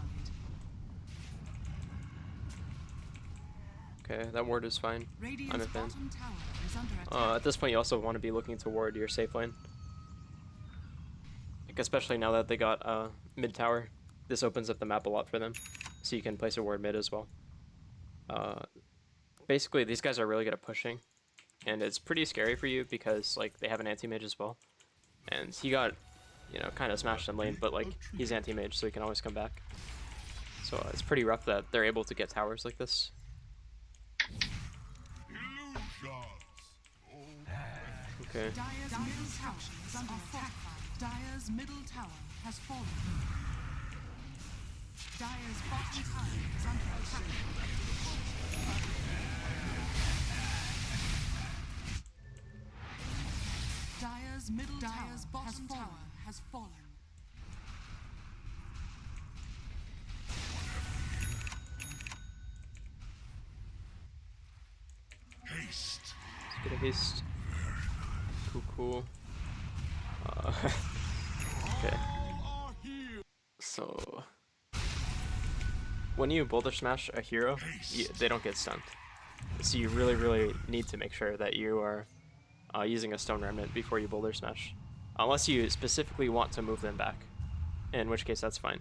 Okay, that ward is fine. I'm a Radiant's fan. bottom tower is under attack. At this point, you also want to be looking toward your safe lane. Like, especially now that they got mid tower, this opens up the map a lot for them, so you can place a ward mid as well. Basically, these guys are really good at pushing, and it's pretty scary for you because, like, they have an anti-mage as well, and he got, you know, kind of smashed in lane, but, like, he's anti-mage, so he can always come back. So it's pretty rough that they're able to get towers like this. Okay. Dire's middle tower is under attack. Dire's middle tower has fallen. Dire's bottom tower is under attack. Dire's middle tower has fallen. Haste. Let's get a haste. Cool. Okay. So, when you boulder smash a hero, they don't get stunned. So you really need to make sure that you are using a stone remnant before you boulder smash, unless you specifically want to move them back, in which case that's fine.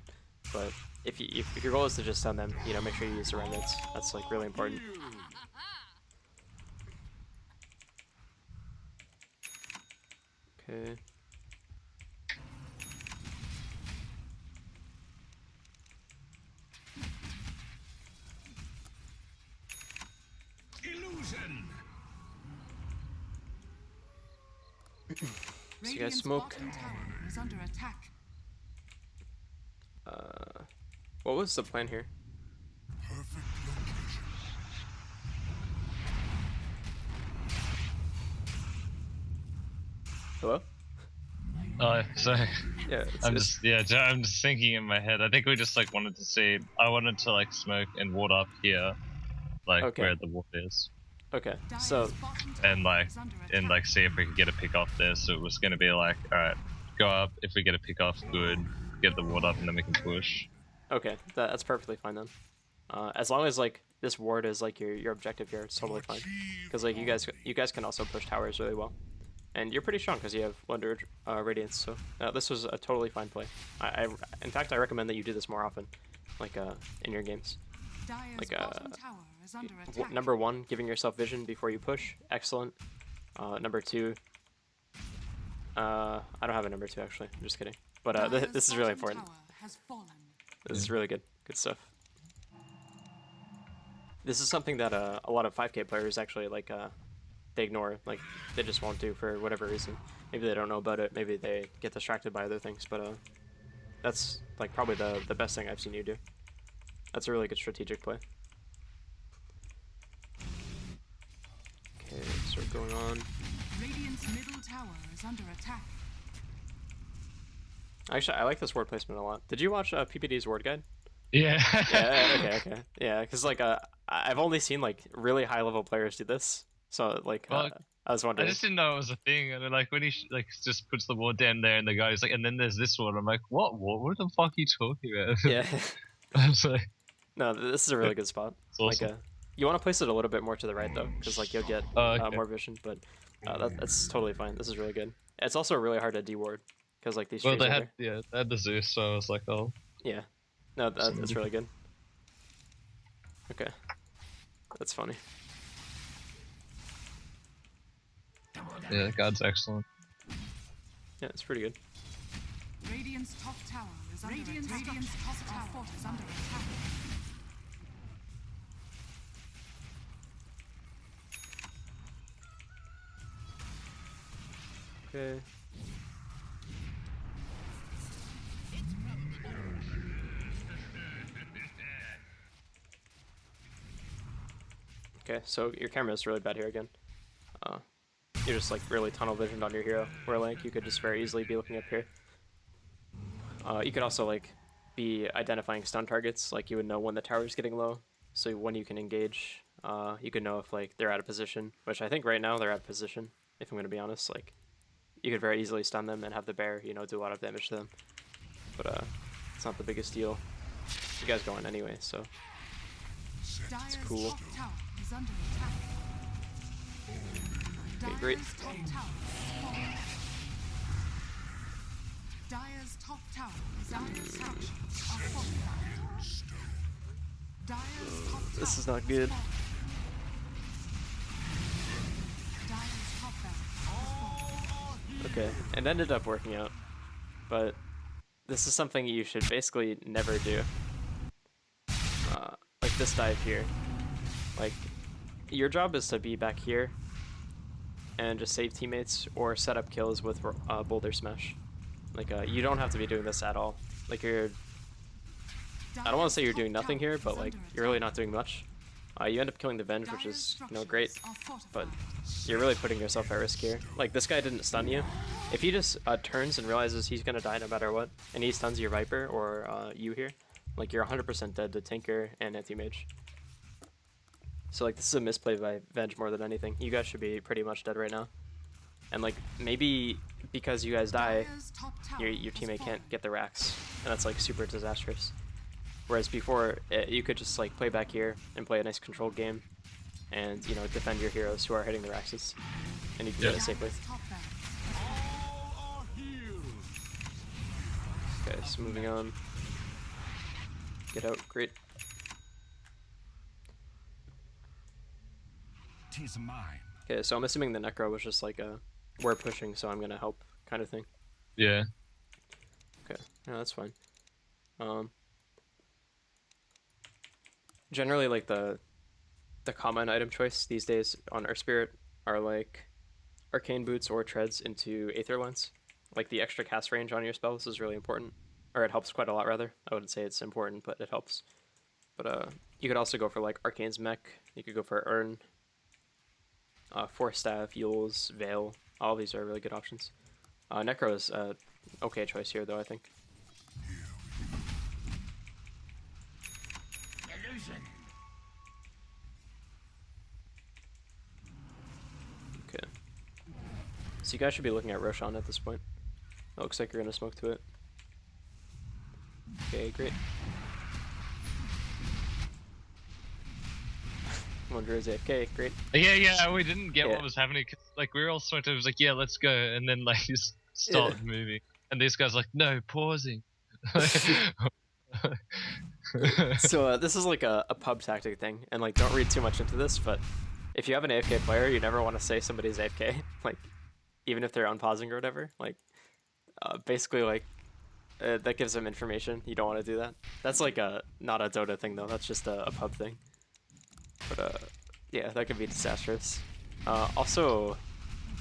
But if your goal is to just stun them, you know, make sure you use the remnants. That's, like, really important. Okay. Illusion. So you guys smoke. Bottom tower is under attack. What was the plan here? Perfect location. Hello? So Yeah. I'm just thinking in my head. I think we just, like, wanted to see. I wanted to, like, smoke and ward up here, like, Okay. where the ward is, Okay. So Dire's bottom tower and like is under and attack. like see if we could get a pick off there. So it was gonna be like, all right, go up. If we get a pick off, good. Get the ward up, and then we can push. okay, that's perfectly fine then. As long as, like, this ward is, like, your objective here, it's totally fine. Because, like, you guys can also push towers really well, and you're pretty strong because you have Wonder Radiance. So this was a totally fine play. In fact, I recommend that you do this more often, like, in your games. Dire's like, bottom tower is under attack. Number 1, giving yourself vision before you push, excellent. Number 2, I don't have a number 2 actually. I'm just kidding. But Dire's this is really bottom important. tower has fallen. This is really good. Good stuff. This is something that a lot of 5K players actually like. They ignore, like they just won't do for whatever reason. Maybe they don't know about it. Maybe they get distracted by other things. But that's like probably the best thing I've seen you do. That's a really good strategic play. Okay, start going on. Radiant's middle tower is under attack. Actually, I like this ward placement a lot. Did you watch PPD's ward guide? Yeah. Yeah. Okay. Yeah, because like I've only seen like really high level players do this. So like Well, I was I wondering. just didn't know it was a thing, and then like when he like just puts the ward down there, and the guy's like, and then there's this one. I'm like, what? What the fuck are you talking about? Yeah. I was like, No, this is a really good spot. it's awesome. Like you want to place it a little bit more to the right though, because like you'll get Okay. more vision. But that's totally fine. This is really good. It's also really hard to deward because like these Well, trees they are had they had the Zeus, so I was like, oh. there. Yeah. No, that's really good. Okay. That's funny. Yeah, God's excellent. Yeah, it's pretty good. Radiant's top tower is under attack. Radiant's top tower is under attack. Okay. Okay, so your camera is really bad here again. You're just like really tunnel visioned on your hero, where like you could just very easily be looking up here. You could also like be identifying stun targets, like you would know when the tower is getting low, so when you can engage, you could know if like they're out of position, which I think right now they're out of position, if I'm gonna be honest. Like you could very easily stun them and have the bear, you know, do a lot of damage to them. But it's not the biggest deal. You guys going anyway, so Dyer's cool. top tower is under attack. Okay, great. Dyer's top tower is falling. Dyer's top tower is under attack. Are falling. Dyer's top This is tower not good. falling. Dyer's top barracks is falling. Okay, it ended up working out, but this is something you should basically never do. Like this dive here. Like, your job is to be back here and just save teammates or set up kills with Boulder Smash. Like, you don't have to be doing this at all. Like, I don't want to say you're doing nothing here, but like, you're really not doing much. You end up killing the Venge, which is, you know, great, but you're really putting yourself at risk here. Like, this guy didn't stun you. If he just turns and realizes he's gonna die no matter what, and he stuns your Viper or you here, like, you're 100% dead to Tinker and Anti-Mage. So, like, this is a misplay by Venge more than anything. You guys should be pretty much dead right now. And, like, maybe because you guys die, your teammate can't get the racks, and that's, like, super disastrous. Whereas before, you could just like play back here and play a nice controlled game, and you know, defend your heroes who are hitting the Raxes, and you can do it safely. Okay, so moving on. Get out, great. 'Tis mine. Okay, so I'm assuming the Necro was just like a we're pushing, so I'm gonna help kind of thing. Yeah. Okay, no, that's fine. Generally, like the common item choice these days on Earth Spirit are like Arcane Boots or Treads into Aether Lens. Like the extra cast range on your spells is really important, or it helps quite a lot rather. I wouldn't say it's important, but it helps. But you could also go for like Arcane's Mech. You could go for Urn, Force Staff, Yules, Veil. All of these are really good options. Necro is okay choice here though, I think. Okay. So you guys should be looking at Roshan at this point. It looks like you're gonna smoke to it. Okay, great. Wonder is AFK, great. Yeah, we didn't get Yeah. what was happening. 'Cause, like, we were all sort of like, yeah, let's go, and then like just started moving, and these guys like, no, pausing. So this is like a pub tactic thing, and like don't read too much into this, but if you have an AFK player, you never want to say somebody's AFK, like even if they're unpausing or whatever. Like basically like that gives him information. You don't want to do that. That's like not a Dota thing though. That's just a pub thing. But yeah, that could be disastrous. Also,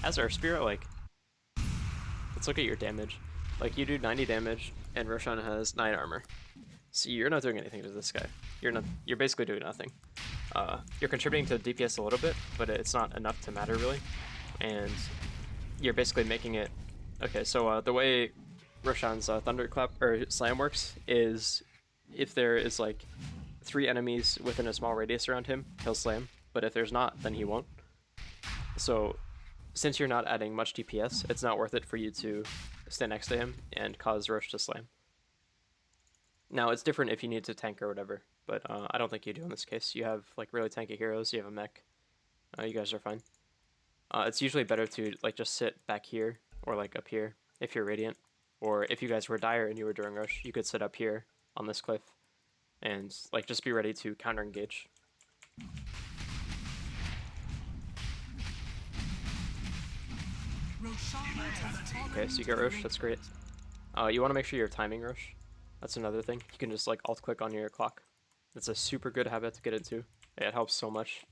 as our spirit, like, let's look at your damage. Like, you do 90 damage, and Roshan has 9 armor. So you're not doing anything to this guy. You're basically doing nothing. You're contributing to DPS a little bit, but it's not enough to matter really. And you're basically making it. Okay, so the way Roshan's thunderclap or slam works is, if there is like 3 enemies within a small radius around him, he'll slam. But if there's not, then he won't. So since you're not adding much DPS, it's not worth it for you to stand next to him and cause Rosh to slam. Now, it's different if you need to tank or whatever, but I don't think you do in this case. You have like really tanky heroes, you have a mech. You guys are fine. It's usually better to like just sit back here or like up here if you're Radiant. Or if you guys were Dire and you were during Rush, you could sit up here on this cliff and like just be ready to counter engage. Okay, so you get Rosh, that's great. You want to make sure you're timing Rosh. That's another thing. You can just like alt click on your clock. It's a super good habit to get into. It helps so much.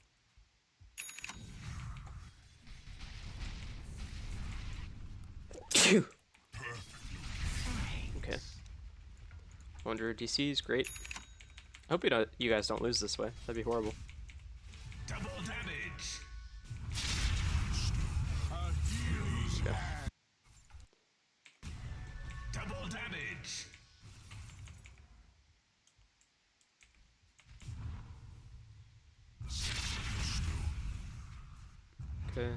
Okay. 100 DC is great. I hope you guys don't lose this way. That'd be horrible. Double damage. Okay. Double damage. Okay.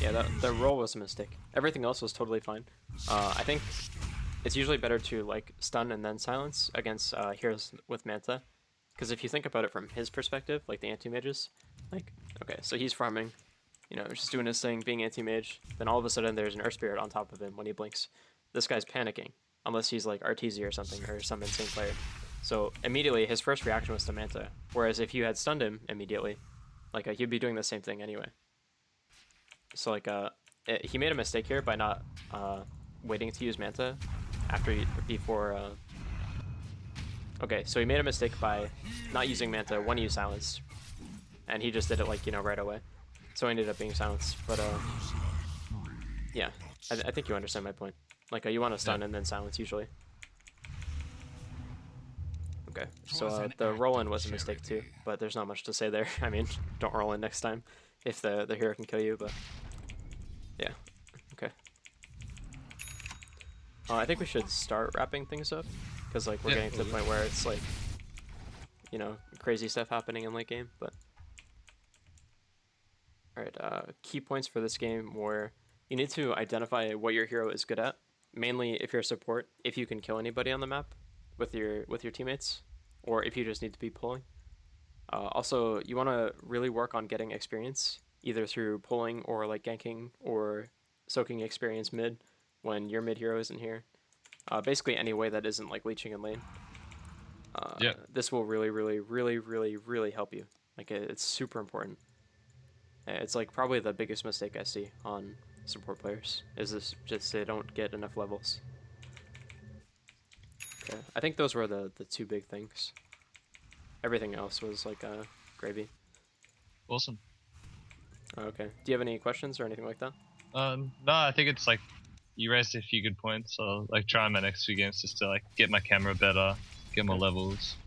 Yeah, the roll was a mistake. Everything else was totally fine. I think it's usually better to like stun and then silence against heroes with Manta, because if you think about it from his perspective, like the anti-mages, like, okay, so he's farming, you know, just doing his thing, being anti-mage, then all of a sudden there's an Earth Spirit on top of him when he blinks. This guy's panicking, unless he's like RTZ or something, or some insane player. So immediately his first reaction was to Manta, whereas if you had stunned him immediately, like he'd be doing the same thing anyway. So like he made a mistake here by not waiting to use Manta before. Okay, so he made a mistake by not using Manta when he silenced, and he just did it like, you know, right away. So he ended up being silenced. But yeah, I think you understand my point. Like you want to stun and then silence usually. Okay, so the roll-in was a mistake too, but there's not much to say there. I mean, don't roll in next time if the hero can kill you, but yeah, okay. I think we should start wrapping things up, because like we're getting to the point where it's like, you know, crazy stuff happening in late game, but alright, key points for this game were you need to identify what your hero is good at, mainly if you're a support, if you can kill anybody on the map with your teammates, or if you just need to be pulling. Also, you want to really work on getting experience, either through pulling or like ganking or soaking experience mid when your mid hero isn't here. Basically any way that isn't like leeching in lane. This will really help you. Like it's super important. It's like probably the biggest mistake I see on support players is this, just they don't get enough levels. Okay, I think those were the 2 big things. Everything else was like gravy. Awesome. Okay. Do you have any questions or anything like that? No, I think it's like you raised a few good points. I'll like try my next few games just to like get my camera better, get more levels.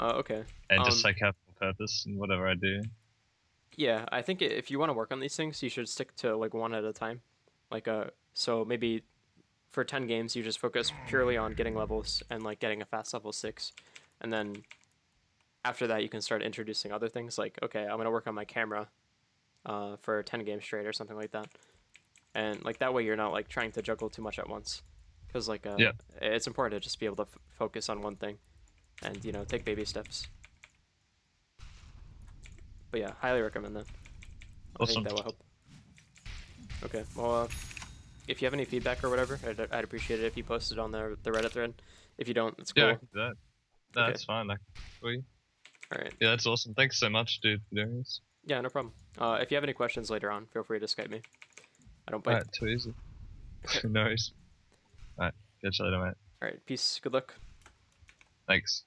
Okay. And just like have a purpose in whatever I do. Yeah, I think if you want to work on these things, you should stick to like one at a time. Like so maybe for 10 games you just focus purely on getting levels and like getting a fast level 6, and then after that you can start introducing other things like, okay, I'm gonna work on my camera for 10 games straight or something like that, and like that way you're not like trying to juggle too much at once, because like it's important to just be able to focus on one thing and, you know, take baby steps. But yeah, highly recommend that. I think that will help. Okay, well, if you have any feedback or whatever, I'd appreciate it if you posted on the Reddit thread. If you don't, it's cool. Yeah, I can do that. No, that's fine. Alright. Yeah, that's awesome. Thanks so much, dude, for doing this. Yeah, no problem. If you have any questions later on, feel free to Skype me. I don't bite. Alright, too easy. No worries. Catch you later, mate. All right, peace. Good luck. Thanks.